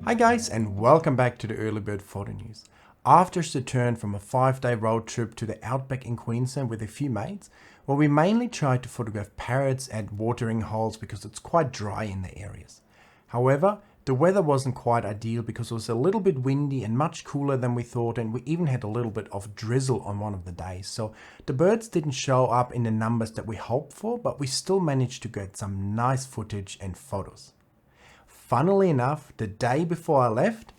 Hi guys, and welcome back to the Early Bird Photo News. After a return from a 5-day road trip to the Outback in Queensland with a few mates, where we mainly tried to photograph parrots at watering holes because it's quite dry in the areas. However, the weather wasn't quite ideal because it was a little bit windy and much cooler than we thought, and we even had a little bit of drizzle on one of the days. So the birds didn't show up in the numbers that we hoped for, but we still managed to get some nice footage and photos. Funnily enough, the day before I left,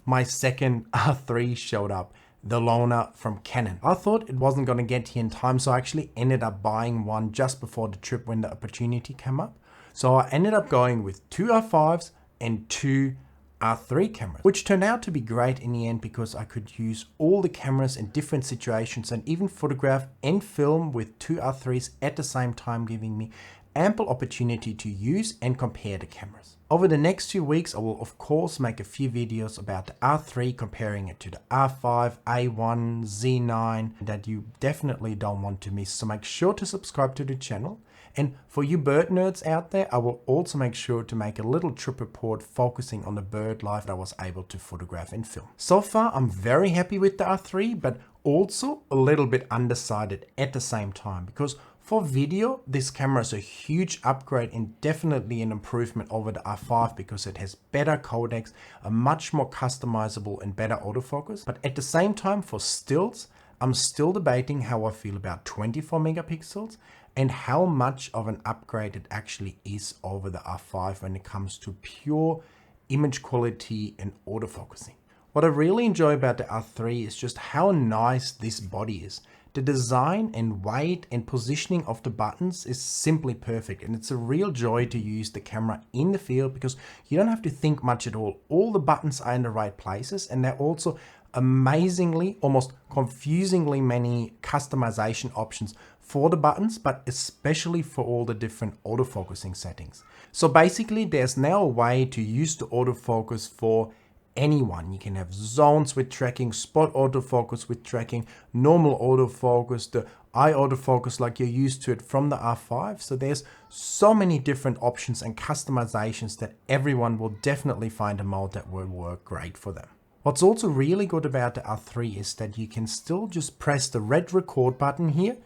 my second R3 showed up, the loaner from Canon. I thought it wasn't going to get here in time, so I actually ended up buying one just before the trip when the opportunity came up. So I ended up going with 2 R5s and 2 R3 cameras, which turned out to be great in the end because I could use all the cameras in different situations and even photograph and film with 2 R3s at the same time, giving me ample opportunity to use and compare the cameras. Over the next few weeks, I will of course make a few videos about the R3, comparing it to the R5, A1, Z9 that you definitely don't want to miss. So make sure to subscribe to the channel. And for you bird nerds out there, I will also make sure to make a little trip report focusing on the bird life that I was able to photograph and film. So far, I'm very happy with the R3, but also a little bit undecided at the same time, because for video, this camera is a huge upgrade and definitely an improvement over the R5 because it has better codecs, a much more customizable and better autofocus. But at the same time, for stills, I'm still debating how I feel about 24 megapixels and how much of an upgrade it actually is over the R5 when it comes to pure image quality and autofocusing. What I really enjoy about the R3 is just how nice this body is. The design and weight and positioning of the buttons is simply perfect, and it's a real joy to use the camera in the field because you don't have to think much at all. All the buttons are in the right places, and they're also amazingly, almost confusingly many customization options for the buttons, but especially for all the different autofocusing settings. So basically, there's now a way to use the autofocus for anyone. You can have zones with tracking, spot autofocus with tracking, normal autofocus, the eye autofocus like you're used to it from the R5. So there's so many different options and customizations that everyone will definitely find a mode that will work great for them. What's also really good about the R3 is that you can still just press the red record button here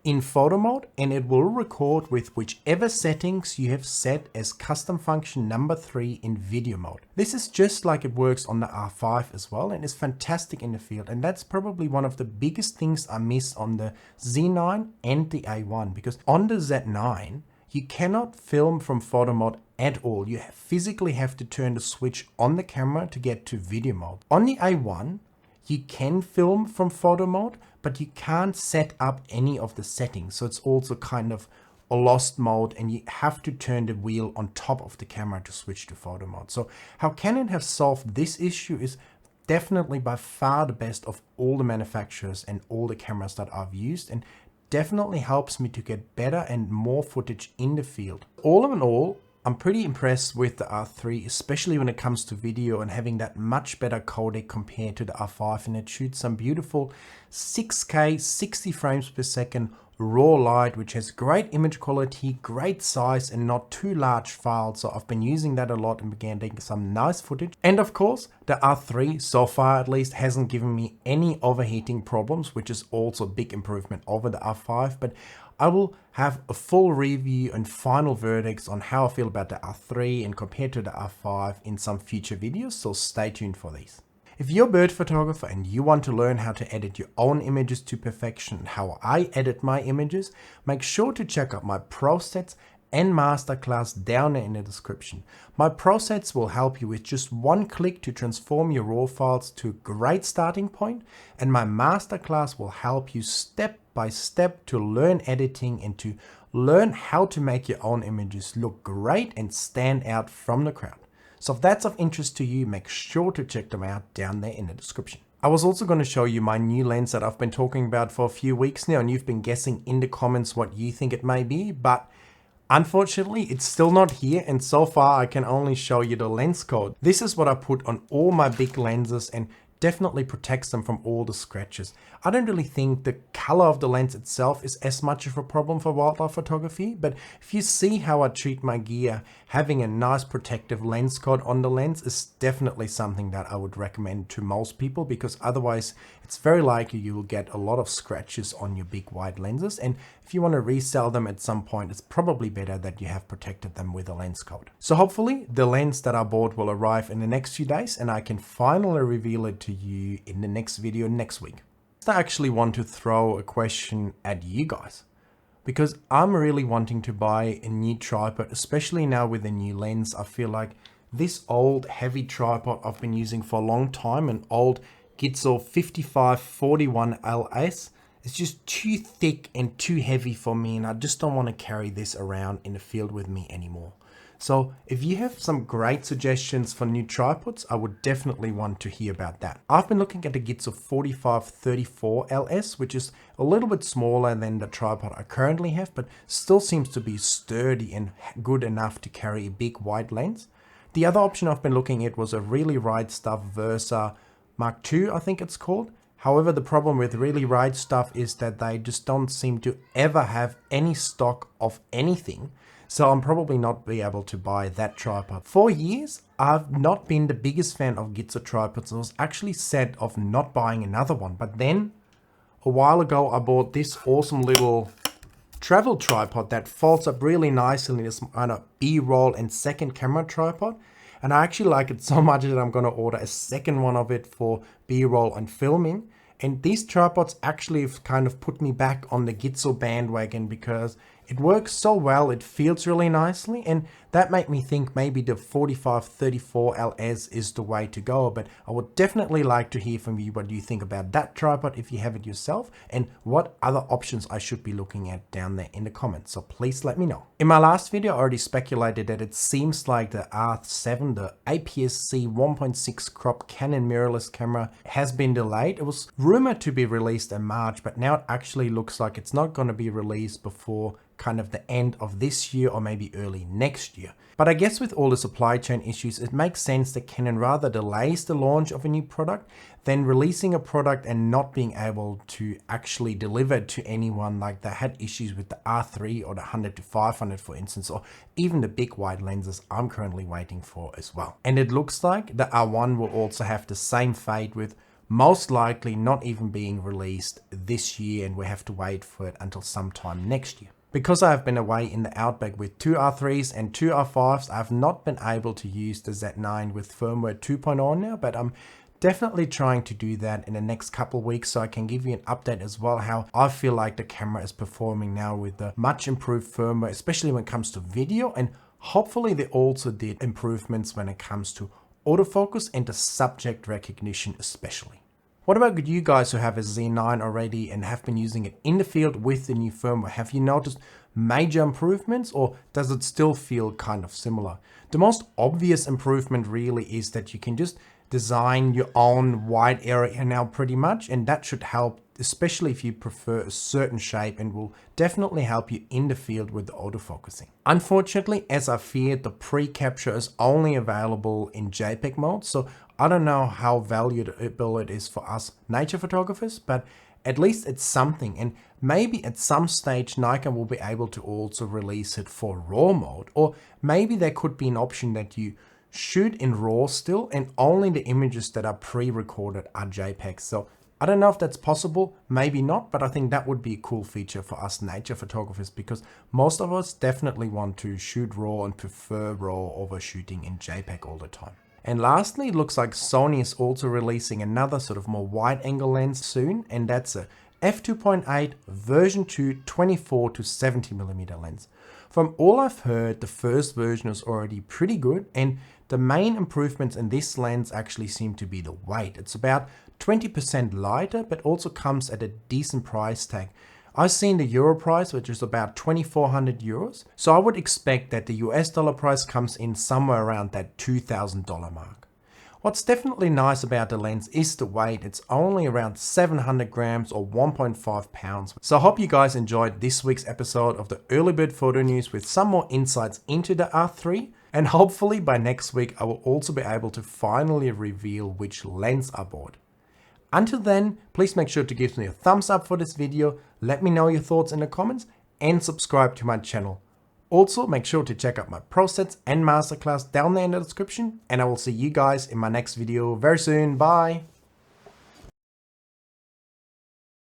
in photo mode, and it will record with whichever settings you have set as custom function number 3 in video mode. This is just like it works on the R5 as well, and is fantastic in the field. And that's probably one of the biggest things I miss on the Z9 and the A1, because on the Z9 you cannot film from photo mode at all. You physically have to turn the switch on the camera to get to video mode. On the A1 you can film from photo mode, but you can't set up any of the settings. So it's also kind of a lost mode, and you have to turn the wheel on top of the camera to switch to photo mode. So how Canon have solved this issue is definitely by far the best of all the manufacturers and all the cameras that I've used, and definitely helps me to get better and more footage in the field. All in all, I'm pretty impressed with the R3, especially when it comes to video and having that much better codec compared to the R5, and it shoots some beautiful 6K 60 frames per second raw light, which has great image quality, great size, and not too large files. So I've been using that a lot and began taking some nice footage. And of course, the R3 so far at least hasn't given me any overheating problems, which is also a big improvement over the R5. But I will have a full review and final verdicts on how I feel about the R3 and compared to the R5 in some future videos, so stay tuned for these. If you're a bird photographer and you want to learn how to edit your own images to perfection and how I edit my images, make sure to check out my PROSETS and Masterclass down there in the description. My PROSETS will help you with just one click to transform your RAW files to a great starting point, and my Masterclass will help you step by step to learn editing and to learn how to make your own images look great and stand out from the crowd. So if that's of interest to you, make sure to check them out down there in the description. I was also going to show you my new lens that I've been talking about for a few weeks now, and you've been guessing in the comments what you think it may be, but unfortunately it's still not here, and so far I can only show you the lens code. This is what I put on all my big lenses, and definitely protects them from all the scratches. I don't really think the color of the lens itself is as much of a problem for wildlife photography, but if you see how I treat my gear, having a nice protective lens coat on the lens is definitely something that I would recommend to most people, because otherwise it's very likely you will get a lot of scratches on your big wide lenses, and if you want to resell them at some point, it's probably better that you have protected them with a lens coat. So hopefully the lens that I bought will arrive in the next few days and I can finally reveal it to you in the next video next week. I actually want to throw a question at you guys, because I'm really wanting to buy a new tripod, especially now with a new lens. I feel like this old heavy tripod I've been using for a long time, an old Gitzo 5541 LS, is just too thick and too heavy for me, and I just don't want to carry this around in the field with me anymore. So if you have some great suggestions for new tripods, I would definitely want to hear about that. I've been looking at the Gitzo 4534 LS, which is a little bit smaller than the tripod I currently have, but still seems to be sturdy and good enough to carry a big wide lens. The other option I've been looking at was a Really Ride Stuff Versa Mark II, I think it's called. However, the problem with Really Ride Stuff is that they just don't seem to ever have any stock of anything. So I'm probably not be able to buy that tripod. For years, I've not been the biggest fan of Gitzo tripods. I was actually sad of not buying another one. But then a while ago, I bought this awesome little travel tripod that folds up really nicely in this kind of B-roll and second camera tripod. And I actually like it so much that I'm going to order a second one of it for B-roll and filming. And these tripods actually have kind of put me back on the Gitzo bandwagon, because it works so well, it feels really nicely, and that made me think maybe the 4534 LS is the way to go. But I would definitely like to hear from you what you think about that tripod if you have it yourself, and what other options I should be looking at down there in the comments. So please let me know. In my last video, I already speculated that it seems like the R7, the APS-C 1.6 crop Canon mirrorless camera, has been delayed. It was rumored to be released in March, but now it actually looks like it's not going to be released before kind of the end of this year or maybe early next year. But I guess with all the supply chain issues, it makes sense that Canon rather delays the launch of a new product than releasing a product and not being able to actually deliver it to anyone, like they had issues with the R3 or the 100-500 for instance, or even the big wide lenses I'm currently waiting for as well. And it looks like the R1 will also have the same fate, with most likely not even being released this year, and we have to wait for it until sometime next year. Because I have been away in the Outback with 2 R3s and 2 R5s, I have not been able to use the Z9 with firmware 2.0 now, but I'm definitely trying to do that in the next couple of weeks, so I can give you an update as well how I feel like the camera is performing now with the much improved firmware, especially when it comes to video, and hopefully they also did improvements when it comes to autofocus and the subject recognition especially. What about you guys who have a Z9 already and have been using it in the field with the new firmware? Have you noticed major improvements, or does it still feel kind of similar? The most obvious improvement really is that you can just design your own wide area now pretty much, and that should help, especially if you prefer a certain shape, and will definitely help you in the field with the autofocusing. Unfortunately, as I feared, the pre-capture is only available in JPEG mode, so I don't know how valuable it is for us nature photographers, but at least it's something. And maybe at some stage Nikon will be able to also release it for RAW mode, or maybe there could be an option that you shoot in RAW still, and only the images that are pre-recorded are JPEGs. So I don't know if that's possible, maybe not, but I think that would be a cool feature for us nature photographers, because most of us definitely want to shoot RAW and prefer RAW over shooting in JPEG all the time. And lastly, it looks like Sony is also releasing another sort of more wide angle lens soon, and that's a f2.8 version 2 24 to 70mm lens. From all I've heard, the first version is already pretty good, and the main improvements in this lens actually seem to be the weight. It's about 20% lighter, but also comes at a decent price tag. I've seen the euro price, which is about 2,400 euros. So I would expect that the US dollar price comes in somewhere around that $2,000 mark. What's definitely nice about the lens is the weight. It's only around 700 grams or 1.5 pounds. So I hope you guys enjoyed this week's episode of the Early Bird Photo News with some more insights into the R3. And hopefully by next week, I will also be able to finally reveal which lens I bought. Until then, please make sure to give me a thumbs up for this video, let me know your thoughts in the comments, and subscribe to my channel. Also, make sure to check out my PROSETS and Masterclass down there in the description, and I will see you guys in my next video very soon. Bye!